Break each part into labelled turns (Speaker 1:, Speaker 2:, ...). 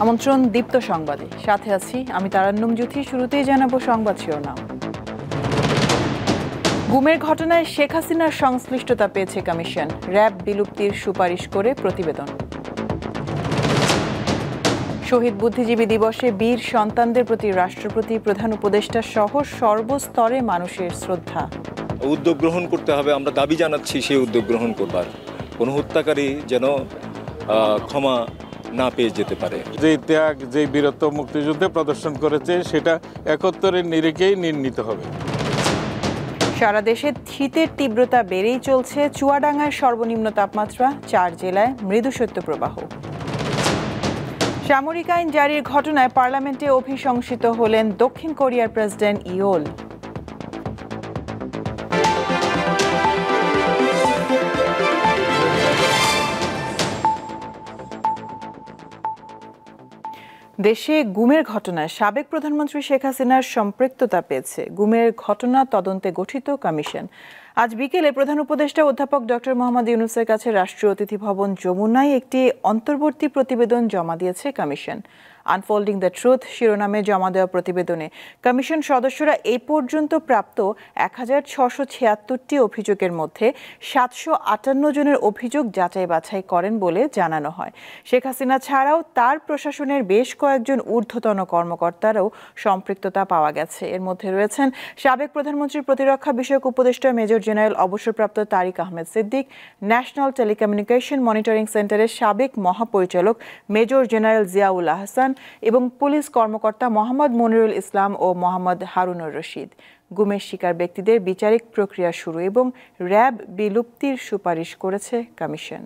Speaker 1: আমন্ত্রণ দীপ্ত সংবাদে, সাথে আছি আমি তারান্নুম জ্যোতি। শুরুতেই জানাবো সংবাদ শিরোনাম। গুমের ঘটনায় শেখ হাসিনার সংশ্লিষ্টতা পেয়েছে কমিশন, র্যাব বিলুপ্তির সুপারিশ করে প্রতিবেদন। শহীদ বুদ্ধিজীবী দিবসে বীর সন্তানদের প্রতি রাষ্ট্রপতি, প্রধান উপদেষ্টা সহ সর্বস্তরে মানুষের শ্রদ্ধা।
Speaker 2: উদ্যোগ গ্রহণ করতে হবে, আমরা দাবি জানাচ্ছি সেই উদ্যোগ গ্রহণ করবার। কোনো হত্যাকারী যেন ক্ষমা না পেয়ে যেতে পারে।
Speaker 3: যে ত্যাগ, যে বীরত্ব মুক্তিযুদ্ধে প্রদর্শন করেছে সেটা ৭১-এর নিরিখেই নির্ণীত হবে।
Speaker 1: সারা দেশে শীতের তীব্রতা বেড়েই চলছে। চুয়াডাঙ্গায় সর্বনিম্ন তাপমাত্রা, ৪ জেলায় মৃদু শৈত্যপ্রবাহ। সামরিক আইন জারির ঘটনায় পার্লামেন্টে অভিশংসিত হলেন দক্ষিণ কোরিয়ার প্রেসিডেন্ট ইয়োল। দেশে গুমের ঘটনায় সাবেক প্রধানমন্ত্রী শেখ হাসিনার সম্পৃক্ততা পেয়েছে গুমের ঘটনা তদন্তে গঠিত কমিশন। আজ বিকেলে প্রধান উপদেষ্টা অধ্যাপক ডক্টর মোহাম্মদ ইউনূসের কাছে রাষ্ট্রীয় অতিথি ভবন যমুনায় একটি অন্তর্বর্তী প্রতিবেদন জমা দিয়েছে কমিশন। আনফোল্ডিং দ্য ট্রুথ শিরোনামে জমা দেওয়া প্রতিবেদনে কমিশন সদস্যরা এই পর্যন্ত প্রাপ্ত ১৬৭৬টি অভিযোগের মধ্যে ৭৫৮ জনের অভিযোগ যাচাই বাছাই করেন বলে জানানো হয়। শেখ হাসিনা ছাড়াও তার প্রশাসনের বেশ কয়েকজন ঊর্ধ্বতন কর্মকর্তারও সম্পৃক্ততা পাওয়া গেছে। এর মধ্যে রয়েছেন সাবেক প্রধানমন্ত্রীর প্রতিরক্ষা বিষয়ক উপদেষ্টা মেজর জেনারেল অবসরপ্রাপ্ত Tariq Ahmed Siddique, national telecommunication monitoring সেন্টারের সাবেক মহাপরিচালক মেজর জেনারেল জিয়াউল আহসান এবং পুলিশ কর্মকর্তা মোহাম্মদ মনিরুল ইসলাম ও মোহাম্মদ হারুনুর রশিদ। গুমের শিকার ব্যক্তিদের বিচারিক প্রক্রিয়া শুরু এবং র্যাব বিলুপ্তির সুপারিশ করেছে কমিশন।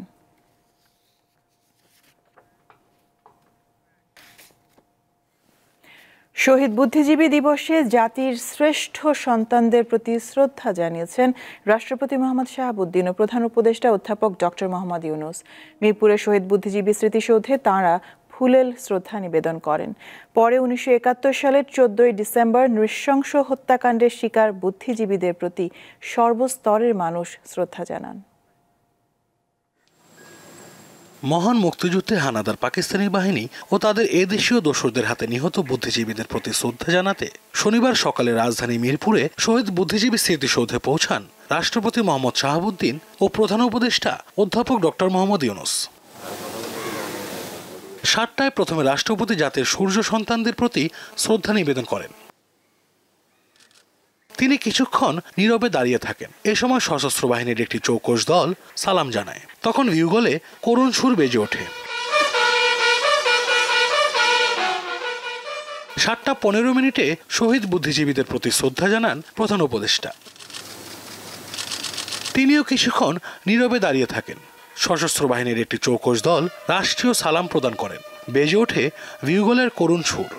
Speaker 1: শহীদ বুদ্ধিজীবী দিবসে জাতির শ্রেষ্ঠ সন্তানদের প্রতি শ্রদ্ধা জানিয়েছেন রাষ্ট্রপতি মোহাম্মদ শাহাবুদ্দিন ও প্রধান উপদেষ্টা অধ্যাপক ডক্টর মোহাম্মদ ইউনূস। মিরপুরে শহীদ বুদ্ধিজীবী স্মৃতিসৌধে তাঁরা ফুলেল শ্রদ্ধা নিবেদন করেন। পরে ১৯৭১ সালের ১৪ ডিসেম্বর নৃশংস হত্যাকাণ্ডের শিকার বুদ্ধিজীবীদের প্রতি সর্বস্তরের মানুষ শ্রদ্ধা জানান।
Speaker 4: মহান মুক্তিযুদ্ধে হানাদার পাকিস্তানি বাহিনী ও তাদের এদেশীয় দোসরদের হাতে নিহত বুদ্ধিজীবীদের প্রতি শ্রদ্ধা জানাতে শনিবার সকালে রাজধানী মিরপুরে শহীদ বুদ্ধিজীবী স্মৃতিসৌধে পৌঁছান রাষ্ট্রপতি মোহাম্মদ শাহাবুদ্দিন ও প্রধান উপদেষ্টা অধ্যাপক ডক্টর মোহাম্মদ ইউনূস। ৭টায় প্রথমে রাষ্ট্রপতি জাতির সূর্য সন্তানদের প্রতি শ্রদ্ধা নিবেদন করেন। তিনি কিছুক্ষণ নীরবে দাঁড়িয়ে থাকেন। এ সময় সশস্ত্র বাহিনীর একটি চৌকস দল সালাম জানায়। তখন বিউগলে করুণ সুর বেজে ওঠে। ৭টা ১৫ শহীদ বুদ্ধিজীবীদের প্রতি শ্রদ্ধা জানান প্রধান উপদেষ্টা। তিনিও কিছুক্ষণ নীরবে দাঁড়িয়ে থাকেন। সশস্ত্র বাহিনীর একটি চৌকস দল রাষ্ট্রীয় সালাম প্রদান করেন। বেজে ওঠে বিউগলের করুণ সুর।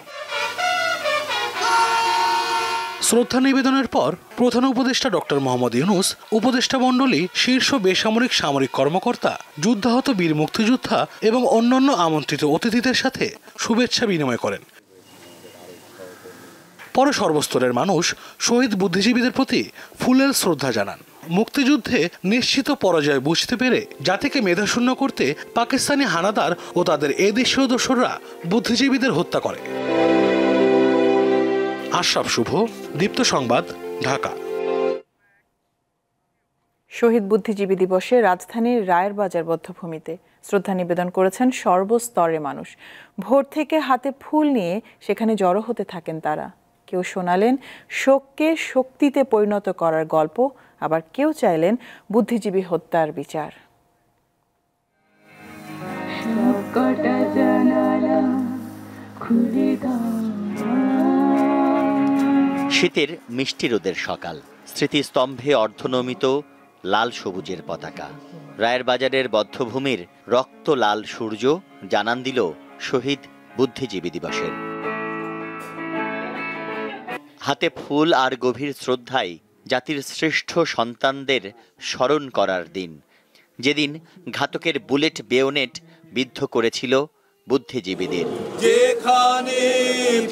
Speaker 4: শ্রদ্ধা নিবেদনের পর প্রধান উপদেষ্টা ডক্টর মোহাম্মদ ইউনূস, উপদেষ্টা মণ্ডলী, শীর্ষ বেসামরিক সামরিক কর্মকর্তা, যুদ্ধাহত বীর মুক্তিযোদ্ধা এবং অন্যান্য আমন্ত্রিত অতিথিদের সাথে শুভেচ্ছা বিনিময় করেন। পরে সর্বস্তরের মানুষ শহীদ বুদ্ধিজীবীদের প্রতি ফুলেল শ্রদ্ধা জানান। মুক্তিযুদ্ধে নিশ্চিত পরাজয় বুঝতে পেরে জাতিকে মেধাশূন্য করতে পাকিস্তানি হানাদার ও তাদের এদেশীয় দোসররা বুদ্ধিজীবীদের হত্যা করে। আশরাফ শুভ, দীপ্ত সংবাদ, ঢাকা।
Speaker 1: শহীদ বুদ্ধিজীবী দিবসে রাজধানীর রায়ের বাজার বধ্যভূমিতে শ্রদ্ধা নিবেদন করেছেন সর্বস্তরের মানুষ। ভোর থেকে হাতে ফুল নিয়ে সেখানে জড়ো হতে থাকেন তারা। কেউ শোনালেন শোককে শক্তিতে পরিণত করার গল্প, আবার কেউ চাইলেন বুদ্ধিজীবী হত্যার বিচার।
Speaker 5: শীতের মিষ্টি রোদের সকাল, স্মৃতিস্তম্ভে অর্ধনমিত লাল সবুজের পতাকা। রায়ের বাজারের বধ্যভূমির রক্ত লাল সূর্য জানান দিল শহীদ বুদ্ধিজীবী দিবসের। হাতে ফুল আর গভীর শ্রদ্ধায় জাতির শ্রেষ্ঠ সন্তানদের স্মরণ করার দিন, যেদিন ঘাতকের বুলেট বেয়োনেট বিদ্ধ করেছিল বুদ্ধিজীবীদের।
Speaker 6: যেখানে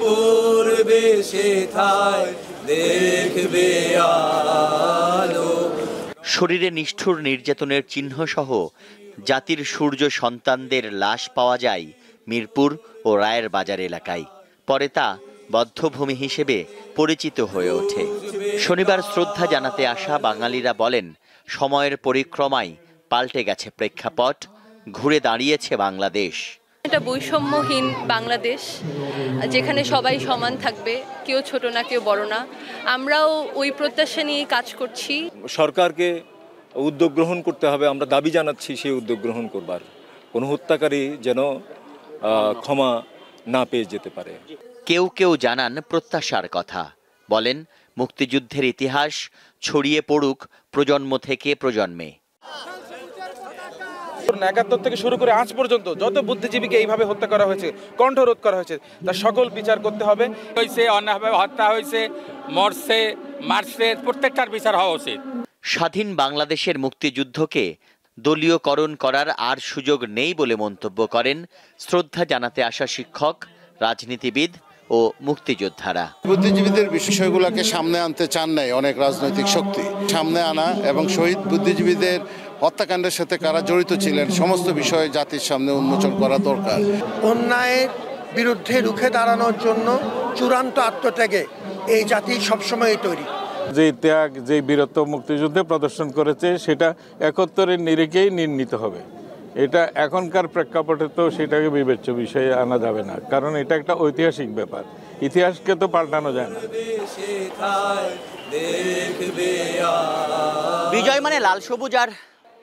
Speaker 6: পড়বে সেথায় দেখবে আলো।
Speaker 5: শরীরে নিষ্ঠুর নির্যাতনের চিহ্ন সহ জাতির সূর্য সন্তানদের লাশ পাওয়া যায় মিরপুর ও রায়ের বাজার এলাকায়। পরে তা বধ্যভূমি হিসেবে পরিচিত হয়ে ওঠে। শনিবার শ্রদ্ধা জানাতে আসা বাঙালিরা বলেন, সময়ের পরিক্রমায় পাল্টে গেছে প্রেক্ষাপট, ঘুরে দাঁড়িয়েছে বাংলাদেশ।
Speaker 7: এটা বৈষম্যহীন বাংলাদেশ, যেখানে সবাই সমান থাকবে, কেউ ছোট না কেউ বড় না। আমরাও ওই প্রত্যাশা নিয়ে কাজ করছি।
Speaker 2: সরকারকে উদ্যোগ গ্রহণ করতে হবে, আমরা দাবি জানাচ্ছি সেই উদ্যোগ গ্রহণ করবার। কোনো হত্যাকারী যেন ক্ষমা না পেয়ে যেতে পারে।
Speaker 5: কেউ কেউ জানান প্রত্যাশার কথা, বলেন মুক্তিযুদ্ধের ইতিহাস ছড়িয়ে পড়ুক প্রজন্ম থেকে প্রজন্মে।
Speaker 8: ৭১ থেকে শুরু করে আজ পর্যন্ত যত বুদ্ধিজীবীকে এইভাবে হত্যা করা হয়েছে, কণ্ঠরোধ করা হয়েছে, তার সকল বিচার করতে হবে।
Speaker 9: অন্যায়ভাবে হত্যা হয়েছে, মরছে, মারছে, প্রত্যেকটার বিচার হওয়া উচিত।
Speaker 5: স্বাধীন বাংলাদেশের মুক্তিযুদ্ধকে দলীয়করণ করার আর সুযোগ নেই বলে মন্তব্য করেন শ্রদ্ধা জানাতে আসা শিক্ষক, রাজনীতিবিদ ও মুক্তিযোদ্ধারা।
Speaker 10: বুদ্ধিজীবীদের বিষয়গুলোকে সামনে আনতে চান নাই অনেক রাজনৈতিক শক্তি। সামনে আনা এবং শহীদ বুদ্ধিজীবীদের হত্যাকাণ্ডের সাথে কারা জড়িত ছিলেন সমস্ত বিষয় জাতির সামনে উন্মোচন করা দরকার।
Speaker 11: অন্যায়ের বিরুদ্ধে রুখে দাঁড়ানোর জন্য চূড়ান্ত আত্মত্যাগে এই জাতি সবসময় তৈরি।
Speaker 3: যে ত্যাগ, যে বীরত্ব মুক্তিযুদ্ধে প্রদর্শন করেছে সেটা ৭১-এর নিরিখেই নির্ণীত হবে। এটা এখনকার প্রেক্ষাপটে তো সেটাকে বিবেচ্য বিষয়ে আনা যাবে না, কারণ এটা একটা ঐতিহাসিক ব্যাপার। ইতিহাসকে তো পাল্টানো যায় না।
Speaker 5: বিজয় মানে লাল সবুজ আর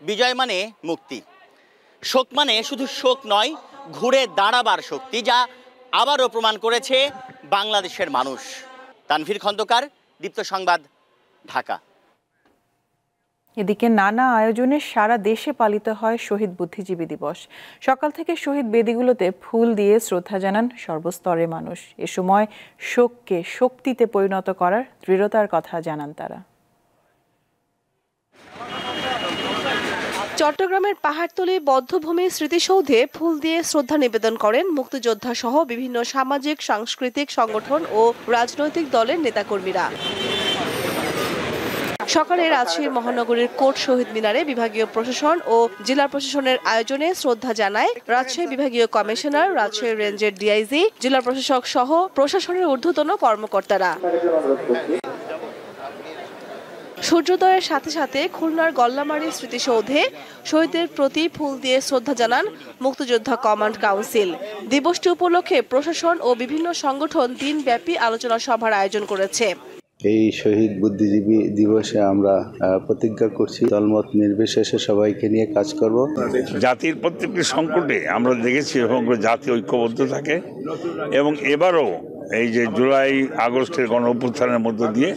Speaker 5: বিজয় মানে মুক্তি। শোক মানে শুধু শোক নয়, ঘুরে দাঁড়াবার শক্তি, যা আবারও প্রমাণ করেছে বাংলাদেশের মানুষ। তানভীর খন্দকার, দীপ্ত সংবাদ, ঢাকা।
Speaker 1: এদিকে নানা আয়োজনে সারা দেশে পালিত হয় শহীদ বুদ্ধিজীবী দিবস। সকাল থেকে শহীদ বেদিগুলোতে ফুল দিয়ে শ্রদ্ধা জানান সর্বস্তরের মানুষ। এ সময় শোককে শক্তিতে পরিণত করার দৃঢ়তার কথা জানান তারা।
Speaker 12: চট্টগ্রামের পাহাড়তলী বধ্যভূমি স্মৃতিসৌধে ফুল দিয়ে শ্রদ্ধা নিবেদন করেন মুক্তিযোদ্ধা সহ বিভিন্ন সামাজিক, সাংস্কৃতিক সংগঠন ও রাজনৈতিক দলের নেতাকর্মীরা। সকালে রাজশাহী মহানগরীর কোট শহীদ মিনারে বিভাগীয় প্রশাসন ও জেলা প্রশাসনের আয়োজনে শ্রদ্ধা জানায় রাজশাহী বিভাগীয় কমিশনার, রাজশাহী রেঞ্জের ডিআইজি, জেলা প্রশাসক সহ প্রশাসনের ঊর্ধ্বতন কর্মকর্তারা। সূর্যোদয়ের সাথে সাথে খুলনার গল্লামারী স্মৃতিসৌধে শহীদদের প্রতি ফুল দিয়ে শ্রদ্ধা জানান মুক্তিযোদ্ধা কমান্ড কাউন্সিল। দিবসটি উপলক্ষে প্রশাসন ও বিভিন্ন সংগঠন দিনব্যাপী আলোচনা সভার আয়োজন করেছে।
Speaker 13: এই শহীদ বুদ্ধিজীবী দিবসে আমরা প্রতিজ্ঞা করছি দলমত নির্বিশেষে সবাইকে নিয়ে কাজ করব।
Speaker 14: জাতির প্রত্যেকটি সংকটে আমরা দেখেছি সমগ্র জাতি ঐক্যবদ্ধ থাকে এবং এবারও এই যে জুলাই আগস্টের গণ অভ্যুত্থানের মধ্য দিয়ে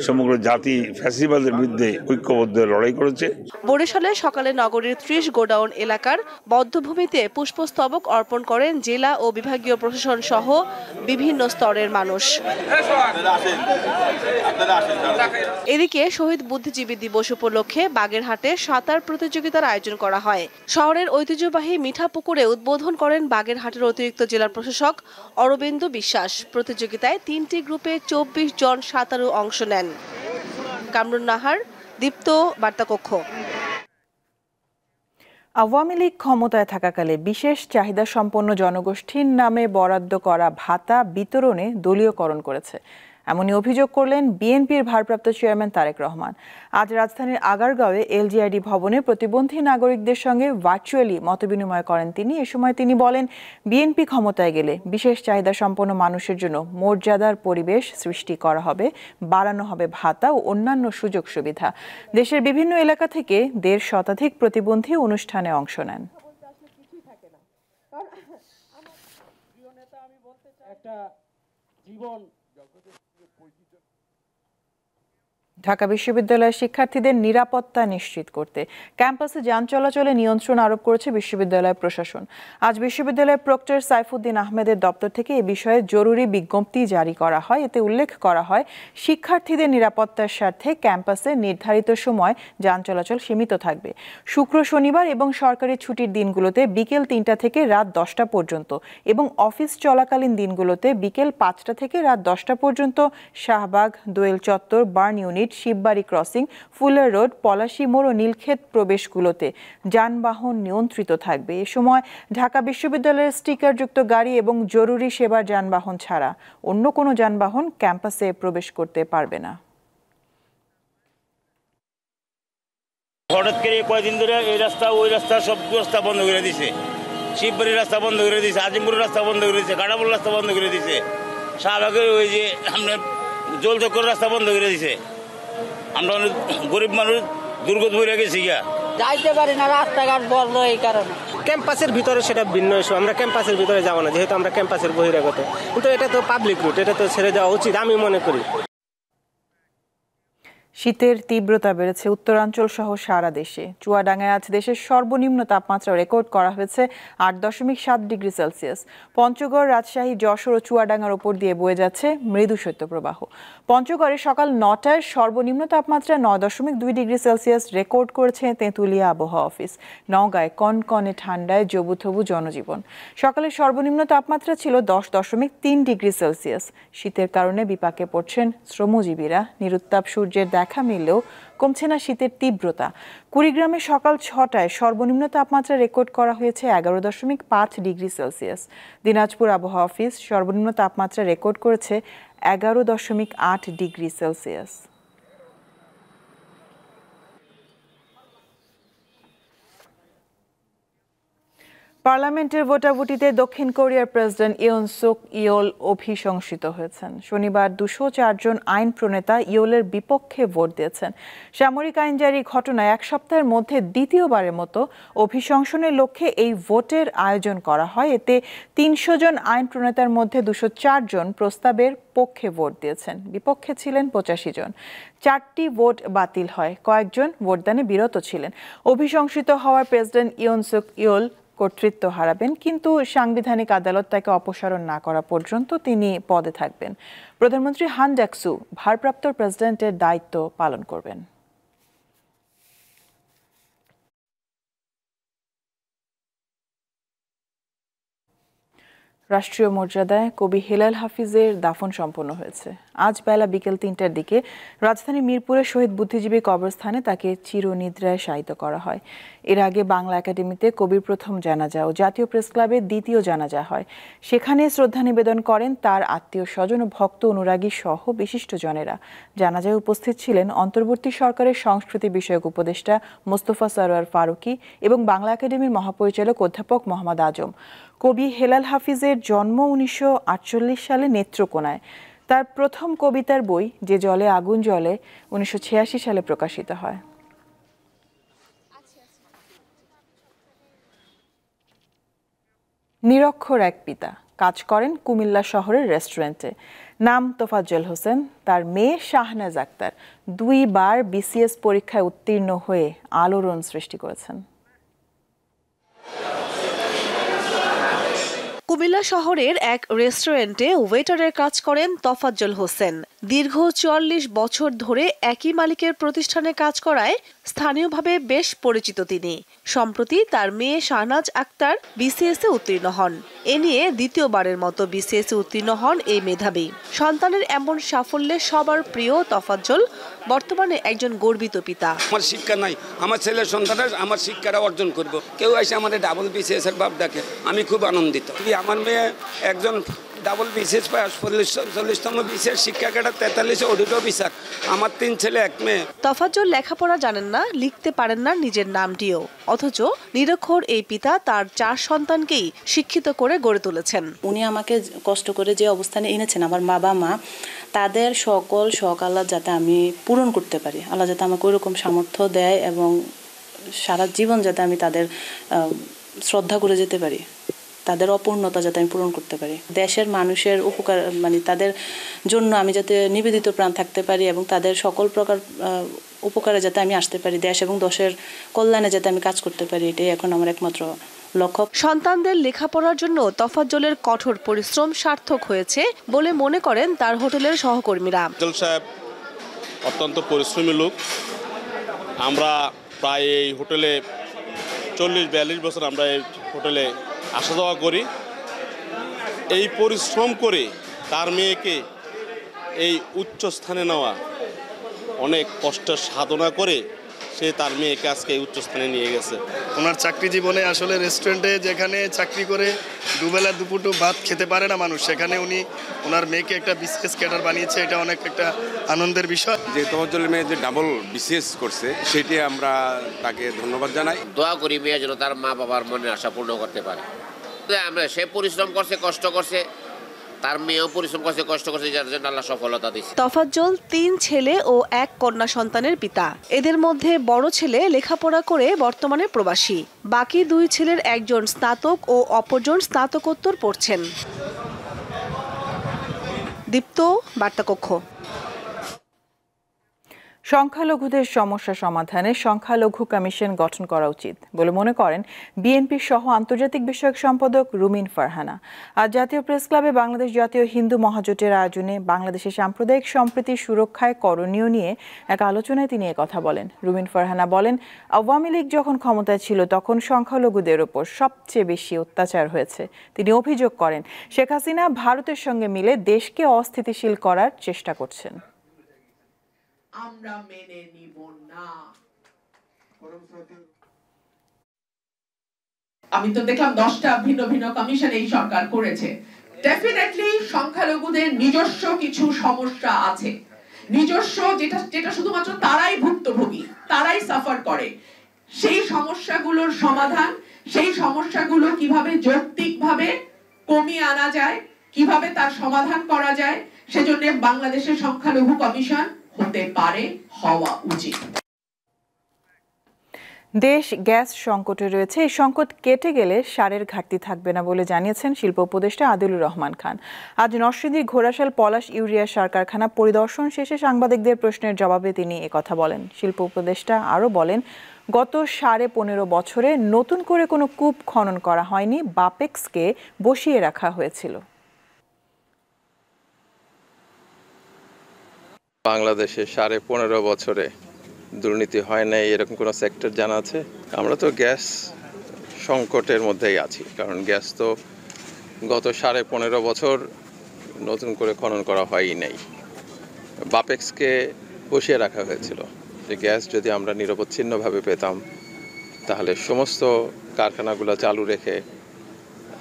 Speaker 14: সমগ্র জাতি ফ্যাসিবাদের বিরুদ্ধে ঐক্যবদ্ধ লড়াই করেছে।
Speaker 12: বরিশালে সকালে নগরীর ৩০ গোডাউন এলাকার বধ্যভূমিতে পুষ্পস্তবক অর্পণ করেন জেলা ও বিভাগীয় প্রশাসন সহ বিভিন্ন স্তরের মানুষ। এদিকে শহীদ বুদ্ধিজীবী দিবস উপলক্ষে বাগেরহাটে সাঁতার প্রতিযোগিতার আয়োজন করা হয়। শহরের ঐতিহ্যবাহী মিঠাপুকুরে উদ্বোধন করেন বাগেরহাটের অতিরিক্ত জেলা প্রশাসক অরবিন্দ বিশ্বাস। প্রতিযোগিতায় ৩টি গ্রুপে ২৪ জন সাঁতারু অংশ নেন। কামরুন নাহার, দীপ্ত বার্তাকক্ষ।
Speaker 1: আওয়ামী লীগ ক্ষমতায় থাকাকালে বিশেষ চাহিদা সম্পন্ন জনগোষ্ঠীর নামে বরাদ্দ করা ভাতা বিতরণে দলীয়করণ করেছে, এমনই অভিযোগ করলেন বিএনপির ভারপ্রাপ্ত চেয়ারম্যান তারেক রহমান। আজ রাজধানীর আগারগাঁওয়ে এলজিআইডি ভবনে প্রতিবন্ধী নাগরিকদের সঙ্গে ভার্চুয়ালি মতবিনিময় করেন তিনি। এ সময় তিনি বলেন, বিএনপি ক্ষমতায় গেলে বিশেষ চাহিদা সম্পন্ন মানুষের জন্য মর্যাদার পরিবেশ সৃষ্টি করা হবে, বাড়ানো হবে ভাতা ও অন্যান্য সুযোগ সুবিধা। দেশের বিভিন্ন এলাকা থেকে ১৫০ শতাধিক প্রতিবন্ধী অনুষ্ঠানে অংশ নেন। ঢাকা বিশ্ববিদ্যালয়ের শিক্ষার্থীদের নিরাপত্তা নিশ্চিত করতে ক্যাম্পাসে যান চলাচলে নিয়ন্ত্রণ আরোপ করেছে বিশ্ববিদ্যালয় প্রশাসন। আজ বিশ্ববিদ্যালয়ের প্রক্টর সাইফুদ্দিন আহমেদের দপ্তর থেকে এ বিষয়ে জরুরি বিজ্ঞপ্তি জারি করা হয়। এতে উল্লেখ করা হয়, শিক্ষার্থীদের নিরাপত্তার স্বার্থে ক্যাম্পাসে নির্ধারিত সময় যান চলাচল সীমিত থাকবে। শুক্র, শনিবার এবং সরকারি ছুটির দিনগুলোতে বিকেল ৩টা থেকে রাত 10টা পর্যন্ত এবং অফিস চলাকালীন দিনগুলোতে বিকেল 5টা থেকে রাত 10টা পর্যন্ত Shahbag, Doel Chattar, burn unit, gate, Shibbari crossing, Fuller Road, Palashi মোড় ও নীলক্ষেত প্রবেশগুলোতে যানবাহন নিয়ন্ত্রিত থাকবে। এ সময় ঢাকা বিশ্ববিদ্যালয়ের স্টিকারযুক্ত গাড়ি এবং জরুরি সেবার যানবাহন ছাড়া অন্য কোনো যানবাহন ক্যাম্পাসে প্রবেশ করতে পারবে না।
Speaker 15: হঠাৎ করে কয়েকদিন ধরে এই রাস্তা ওই রাস্তা সব রাস্তা বন্ধ করে দিছে, শিববাড়ির রাস্তা বন্ধ করে দিছে, আজিমপুরের রাস্তা বন্ধ করে দিছে, কাটাবুল রাস্তা বন্ধ করে দিছে, শাহবাগের ওই যে আমরা জলচক্কর রাস্তা বন্ধ করে দিছে। আমরা অনেক গরিব মানুষ দুর্গত হয়ে গেছি গিয়া,
Speaker 16: যাইতে পারি না, রাস্তাঘাট বন্ধ এই কারণে।
Speaker 17: ক্যাম্পাসের ভিতরে সেটা ভিন্ন ইস্যু, আমরা ক্যাম্পাসের ভিতরে যাবো না, যেহেতু আমরা ক্যাম্পাসের বহিরাগত। কিন্তু এটা তো পাবলিক রুট, এটা তো ছেড়ে দেওয়া উচিত আমি মনে করি।
Speaker 1: শীতের তীব্রতা বেড়েছে উত্তরাঞ্চল সহ সারা দেশে। চুয়াডাঙ্গায় আজ দেশের সর্বনিম্ন তাপমাত্রা রেকর্ড করা হয়েছে 8.7 ডিগ্রি সেলসিয়াস। পঞ্চগড়, রাজশাহী, যশোর ও চুয়াডাঙ্গার ওপর দিয়ে বয়ে যাচ্ছে মৃদু শৈত্যপ্রবাহ। পঞ্চগড়ে সকাল 9টায় সর্বনিম্ন তাপমাত্রা 9.2 ডিগ্রি সেলসিয়াস রেকর্ড করেছে তেঁতুলিয়া আবহাওয়া অফিস। নওগাঁয় কনকনে ঠান্ডায় জবুথবু জনজীবন। সকালের সর্বনিম্ন তাপমাত্রা ছিল 10.3 ডিগ্রি সেলসিয়াস। শীতের কারণে বিপাকে পড়ছেন শ্রমজীবীরা। নিরুত্তাপ সূর্যের দেখা মিললেও কমছে না শীতের তীব্রতা। কুড়িগ্রামে সকাল 6টায় সর্বনিম্ন তাপমাত্রা রেকর্ড করা হয়েছে 11.5 ডিগ্রি সেলসিয়াস। দিনাজপুর আবহাওয়া অফিস সর্বনিম্ন তাপমাত্রা রেকর্ড করেছে 11.8 ডিগ্রি সেলসিয়াস। পার্লামেন্টের ভোটাভুটিতে দক্ষিণ কোরিয়ার প্রেসিডেন্ট ইয়ন সুক ইয়োল অভিশংসিত হয়েছেন। শনিবার 204 জন আইন প্রণেতা ইয়োলের বিপক্ষে ভোট দিয়েছেন। সামরিক আইন জারির ঘটনায় এক সপ্তাহের মধ্যে দ্বিতীয়বারের মতো অভিশংসনের লক্ষ্যে এই ভোটের আয়োজন করা হয়। এতে 300 জন আইন প্রণেতার মধ্যে 204 জন প্রস্তাবের পক্ষে ভোট দিয়েছেন, বিপক্ষে ছিলেন 85 জন। 4টি ভোট বাতিল হয়, কয়েকজন ভোটদানে বিরত ছিলেন। অভিশংসিত হওয়ার প্রেসিডেন্ট ইয়ন সুক ইয়োল কর্তৃত্ব হারাবেন, কিন্তু সাংবিধানিক আদালত তাকে অপসারণ না করা পর্যন্ত তিনি পদে থাকবেন। প্রধানমন্ত্রী হান ড্যাকসু ভারপ্রাপ্ত প্রেসিডেন্টের দায়িত্ব পালন করবেন। রাষ্ট্রীয় মর্যাদায় কবি হেলাল হাফিজের দাফন সম্পন্ন হয়েছে। আজ বেলা বিকেল 3টার দিকে রাজধানী মিরপুরের শহীদ বুদ্ধিজীবী কবরস্থানে তাকে চিরনিদ্রায় শায়িত করা হয়। এর আগে বাংলা একাডেমিতে কবির প্রথম জানাজা ও জাতীয় প্রেস ক্লাবে দ্বিতীয় জানাজা হয়। সেখানে শ্রদ্ধা নিবেদন করেন তার আত্মীয় স্বজন ও ভক্ত অনুরাগী সহ বিশিষ্টজনেরা। জানাজায় উপস্থিত ছিলেন অন্তর্বর্তী সরকারের সংস্কৃতি বিষয়ক উপদেষ্টা মোস্তফা সরোয়ার ফারুকী এবং বাংলা একাডেমির মহাপরিচালক অধ্যাপক মোহাম্মদ আজম। কবি হেলাল হাফিজের জন্ম 1948 সালে নেত্রকোনায়। তার প্রথম কবিতার বই যে জলে আগুন জ্বলে 1986 সালে প্রকাশিত হয়। নিরক্ষর এক পিতা, কাজ করেন কুমিল্লা শহরের রেস্টুরেন্টে। নাম তোফাজ্জল হোসেন। তার মেয়ে শাহনাজ আক্তার 2 বার বিসিএস পরীক্ষায় উত্তীর্ণ হয়ে আলোড়ন সৃষ্টি করেছেন।
Speaker 12: কুমিল্লা শহরের এক রেস্টুরেন্টে ওয়েটারের কাজ করেন তোফাজ্জল হোসেন। দীর্ঘ 44 বছর ধরে একই মালিকের প্রতিষ্ঠানে কাজ করায় স্থানীয়ভাবে বেশ পরিচিত তিনি। সম্প্রতি তার মেয়ে শাহনাজ আক্তার বিসিএসে উত্তীর্ণ হন। এ নিয়ে দ্বিতীয়বারের মতো বিসিএসে উত্তীর্ণ হন এই মেধাবী। সন্তানের এমন সাফল্যে সবার প্রিয় তোফাজ্জল বর্তমানে একজন গর্বিত পিতা।
Speaker 18: আমার শিক্ষা নাই, আমার ছেলের সন্তানের আমার শিক্ষাটা অর্জন করব। কেউ এসে আমাদের ডাবল বিসিএস এর ভাব ডাকে, আমি খুব আনন্দিত। আমার মেয়ে একজন ডাবল বিসিএস পাস, 40তম বিসিএস শিক্ষা ক্যাডার, 43 অডিট অফিসার। আমার 3 ছেলে 1 মেয়ে।
Speaker 12: তোফাজ্জল লেখাপড়া জানেন না, লিখতে পারেন না নিজের নামটিও, অথচ নিরক্ষর এই পিতা তার 4 সন্তানকেই শিক্ষিত করে গড়ে তুলেছেন।
Speaker 19: উনি আমাকে কষ্ট করে যে অবস্থানে এনেছেন, আমার বাবা মা, তাদের সকল শখ আল্লাহ যাতে আমি পূরণ করতে পারি, আল্লাহ যাতে আমাকে ওইরকম সামর্থ্য দেয় এবং সারা জীবন যাতে আমি তাদের শ্রদ্ধা করে যেতে পারি, তাদের অপূর্ণতা যাতে আমি পূরণ করতে পারি, দেশের মানুষের উপকার মানে তাদের জন্য আমি যাতে নিবেদিত প্রাণ থাকতে পারি এবং তাদের সকল প্রকার উপকারে যাতে আমি আসতে পারি, দেশ এবং দেশের কল্যাণে যাতে আমি কাজ করতে পারি, এটাই এখন আমার একমাত্র লক্ষ্য।
Speaker 12: সন্তানদের লেখাপড়ার জন্য তোফাজ্জলের কঠোর পরিশ্রম সার্থক হয়েছে বলে মনে করেন তার হোটেলের সহকর্মীরা।
Speaker 20: তোফাজ্জল সাহেব অত্যন্ত পরিশ্রমী লোক। আমরা প্রায় এই হোটেলে 40-42 বছর আমরা এই হোটেলে আসা যাওয়া করি। এই পরিশ্রম করে তার মেয়েকে এই উচ্চ স্থানে নেওয়া অনেক কষ্টের সাধনা করে সে তার মেয়েকে আজকে এই উচ্চস্থানে নিয়ে গেছে।
Speaker 21: ওনার চাকরি জীবনে আসলে রেস্টুরেন্টে যেখানে চাকরি করে দুবেলা দুপুটো ভাত খেতে পারে না মানুষ, সেখানে উনি ওনার মেয়েকে একটা বিসিএস ক্যাডার বানিয়েছে। এটা অনেক একটা আনন্দের বিষয়।
Speaker 22: যে তোফাজ্জলের মেয়ে যে ডাবল বিসিএস করছে সেটি আমরা তাকে ধন্যবাদ জানাই।
Speaker 23: দোয়া করি মেয়ে যেন তার মা বাবার মনের আশা পূর্ণ করতে পারে। আমরা সে পরিশ্রম করছে, কষ্ট করছে, তার মেয়েও পরিশ্রম করছে, কষ্ট করছে, যার জন্য আল্লাহ সফলতা দিয়েছে।
Speaker 12: তোফাজ্জল 3 ছেলে ও 1 কন্যা সন্তানের পিতা। এদের মধ্যে বড় ছেলে লেখাপড়া করে বর্তমানে প্রবাসী। বাকি 2 ছেলের একজন স্নাতক ও অপরজন স্নাতকোত্তর পড়ছেন। দীপ্ত, বার্তাকক্ষ।
Speaker 1: সংখ্যালঘুদের সমস্যা সমাধানে সংখ্যালঘু কমিশন গঠন করা উচিত বলে মনে করেন বিএনপি সহ আন্তর্জাতিক বিষয়ক সম্পাদক রুমিন ফারহানা। আজ জাতীয় প্রেস ক্লাবে বাংলাদেশ জাতীয় হিন্দু মহাজোটের আয়োজনে বাংলাদেশের সাম্প্রদায়িক সম্প্রীতি সুরক্ষায় করণীয় নিয়ে এক আলোচনায় তিনি কথা বলেন। রুমিন ফারহানা বলেন, আওয়ামী লীগ যখন ক্ষমতায় ছিল তখন সংখ্যালঘুদের ওপর সবচেয়ে বেশি অত্যাচার হয়েছে। তিনি অভিযোগ করেন শেখ হাসিনা ভারতের সঙ্গে মিলে দেশকে অস্থিতিশীল করার চেষ্টা করছেন।
Speaker 24: আমরা মেনে নিব না। আমি তো দেখলাম 10টা ভিন্ন ভিন্ন কমিশন এই সরকার করেছে। ডেফিনেটলি সংখ্যালঘুদের নিজস্ব কিছু সমস্যা আছে, নিজস্ব যেটা শুধুমাত্র তারাই ভুক্তভোগী, তারাই সাফার করে। সেই সমস্যাগুলোর সমাধান, সেই সমস্যাগুলো কিভাবে যৌক্তিকভাবে কমিয়ে আনা যায়, কিভাবে তার সমাধান করা যায়, সেজন্য বাংলাদেশের সংখ্যালঘু কমিশন হতে পারে, হওয়া উচিত।
Speaker 1: দেশ গ্যাস সংকটে রয়েছে। এই সংকট কেটে গেলে সারের ঘাটতি থাকবে না বলে জানিয়েছেন শিল্প উপদেষ্টা আদিলুর রহমান খান। আজ নরসিংদীর ঘোড়াশাল পলাশ ইউরিয়া সার কারখানা পরিদর্শন শেষে সাংবাদিকদের প্রশ্নের জবাবে তিনি একথা বলেন। শিল্প উপদেষ্টা আরও বলেন, গত 15.5 বছরে নতুন করে কোনো কূপ খনন করা হয়নি, বাপেক্সকে বসিয়ে রাখা হয়েছিল।
Speaker 25: বাংলাদেশে 15.5 বছরে দুর্নীতি হয় নাই এরকম কোনো সেক্টর জানা আছে? আমরা তো গ্যাস সংকটের মধ্যেই আছি, কারণ গ্যাস তো গত 15.5 বছর নতুন করে খনন করা হয়ই নাই। বাপেক্সকে বসিয়ে রাখা হয়েছিল যে গ্যাস যদি আমরা নিরবচ্ছিন্নভাবে পেতাম তাহলে সমস্ত কারখানাগুলো চালু রেখে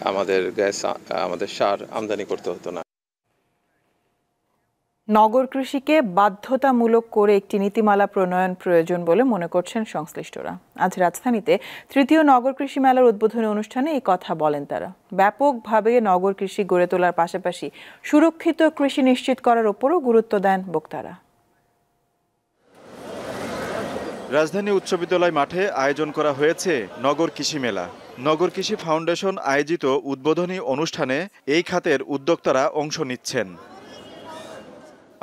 Speaker 25: আমাদের সার আমদানি করতে হতো না।
Speaker 1: নগর কৃষিকে বাধ্যতামূলক করে একটি নীতিমালা প্রণয়ন প্রয়োজন বলে মনে করছেন সংশ্লিষ্টরা। আজ রাজধানীতে 3য় নগর কৃষি মেলার উদ্বোধনী অনুষ্ঠানে এই কথা বলেন তারা। ব্যাপকভাবে নগর কৃষি গড়ে তোলার পাশাপাশি সুরক্ষিত কৃষি নিশ্চিত করার উপরও গুরুত্ব দেন বক্তারা।
Speaker 26: রাজধানী উচ্চ বিদ্যালয় মাঠে আয়োজন করা হয়েছে নগর কৃষি মেলা। নগর কৃষি ফাউন্ডেশন আয়োজিত উদ্বোধনী অনুষ্ঠানে এই খাতের উদ্যোক্তারা অংশ নিচ্ছেন।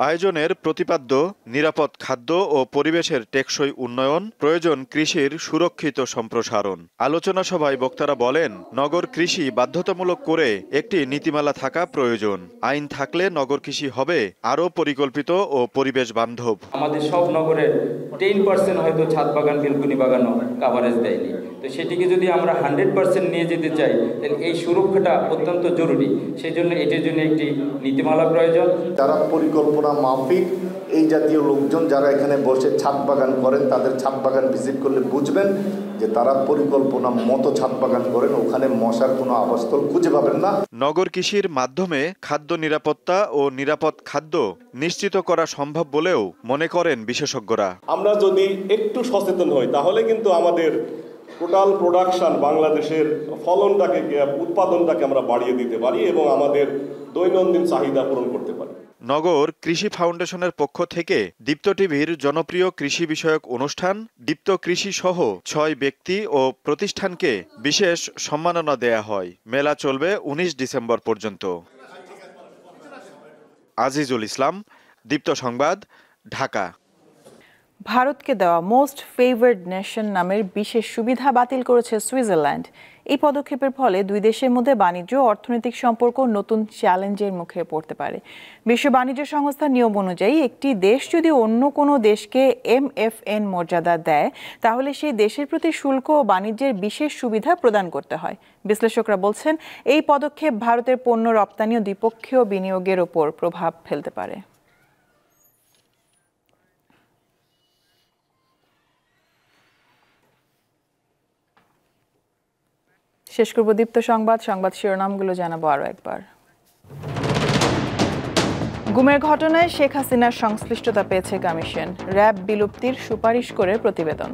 Speaker 26: আয়োজনের প্রতিপাদ্য নিরাপদ খাদ্য ও পরিবেশের টেকসই উন্নয়ন, প্রয়োজন কৃষির সুরক্ষিত সম্প্রসারণ। আলোচনা সভায় বক্তারা বলেন, নগর কৃষি বাধ্যতামূলক করে একটি নীতিমালা থাকা প্রয়োজন। আইন থাকলে নগর কৃষি হবে আরও পরিকল্পিত ও পরিবেশ বান্ধব।
Speaker 27: আমাদের সব নগরের 10% হয়তো ছাদ বাগান বেলকুনি বাগানও কাভারেজ দেয়নি। তো সেটিকে যদি আমরা 100% নিয়ে যেতে চাই তাহলে এই সুরক্ষাটা অত্যন্ত জরুরি। সেই জন্য এটির জন্য একটি নীতিমালা প্রয়োজন।
Speaker 28: যারা পরিকল্পনা মাফিক এই জাতীয় লোকজন যারা এখানে বসে ছাদ বাগান করেন, তাদের ছাদ বাগান ভিজিট করলে বুঝবেন যে তারা পরিকল্পনা মতো ছাদ বাগান করেন, ওখানে মশার কোনো আবাসস্থল খুঁজে পাবেন না।
Speaker 26: নগর কৃষির মাধ্যমে খাদ্য নিরাপত্তা ও নিরাপদ খাদ্য নিশ্চিত করা সম্ভব বলেও মনে করেন বিশেষজ্ঞরা।
Speaker 29: আমরা যদি একটু সচেতন হই তাহলে কিন্তু আমাদের টোটাল প্রোডাকশন, বাংলাদেশের ফলনটাকে, উৎপাদনটাকে আমরা বাড়িয়ে দিতে পারি এবং আমাদের দৈনন্দিন চাহিদা পূরণ করতে পারি।
Speaker 26: নগর কৃষি ফাউন্ডেশনের পক্ষ থেকে দীপ্ত টিভির জনপ্রিয় কৃষি বিষয়ক অনুষ্ঠান দীপ্ত কৃষি সহ 6 ব্যক্তি ও প্রতিষ্ঠানকে বিশেষ সম্মাননা দেয়া হয়। মেলা চলবে 19 ডিসেম্বর পর্যন্ত। আজিজুল ইসলাম, দীপ্ত সংবাদ, ঢাকা।
Speaker 1: ভারতকে দেওয়া মোস্ট ফেভার্ড নেশন নামের বিশেষ সুবিধা বাতিল করেছে সুইজারল্যান্ড। এই পদক্ষেপের ফলে দুই দেশের মধ্যে বাণিজ্য ও অর্থনৈতিক সম্পর্ক নতুন চ্যালেঞ্জের মুখে পড়তে পারে। বিশ্ব বাণিজ্য সংস্থার নিয়ম অনুযায়ী একটি দেশ যদি অন্য কোনো দেশকে MFN মর্যাদা দেয় তাহলে সেই দেশের প্রতি শুল্ক ও বাণিজ্যের বিশেষ সুবিধা প্রদান করতে হয়। বিশ্লেষকরা বলছেন এই পদক্ষেপ ভারতের পণ্য রপ্তানি ও দ্বিপক্ষীয় বিনিয়োগের ওপর প্রভাব ফেলতে পারে। শেষ করব দীপ্ত সংবাদ শিরোনামগুলো জানাবো আরো একবার। গুমের ঘটনায় শেখ হাসিনার সংশ্লিষ্টতা পেয়েছে কমিশন, র্যাব বিলুপ্তির সুপারিশ করে প্রতিবেদন।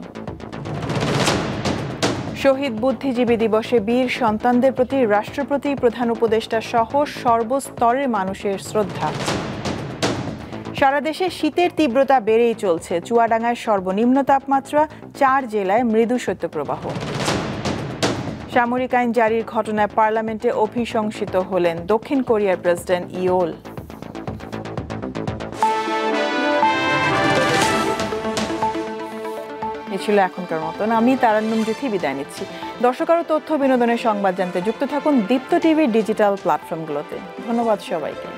Speaker 1: শহীদ বুদ্ধিজীবী দিবসে বীর সন্তানদের প্রতি রাষ্ট্রপতি, প্রধান উপদেষ্টা সহ সর্বস্তরের মানুষের শ্রদ্ধা। সারা দেশে শীতের তীব্রতা বেড়েই চলছে, চুয়াডাঙ্গায় সর্বনিম্ন তাপমাত্রা, 4 জেলায় মৃদু শৈত্যপ্রবাহ। সামরিক আইন জারির ঘটনায় পার্লামেন্টে অভিশংসিত হলেন দক্ষিণ কোরিয়ার প্রেসিডেন্ট ইয়োল। এই ছিল এখনকার মতন। আমি তারান্নুম জুথি বিদায় নিচ্ছি। দর্শক আরও তথ্য বিনোদনের সংবাদ জানতে যুক্ত থাকুন দীপ্ত টিভির ডিজিটাল প্ল্যাটফর্মগুলোতে। ধন্যবাদ সবাইকে।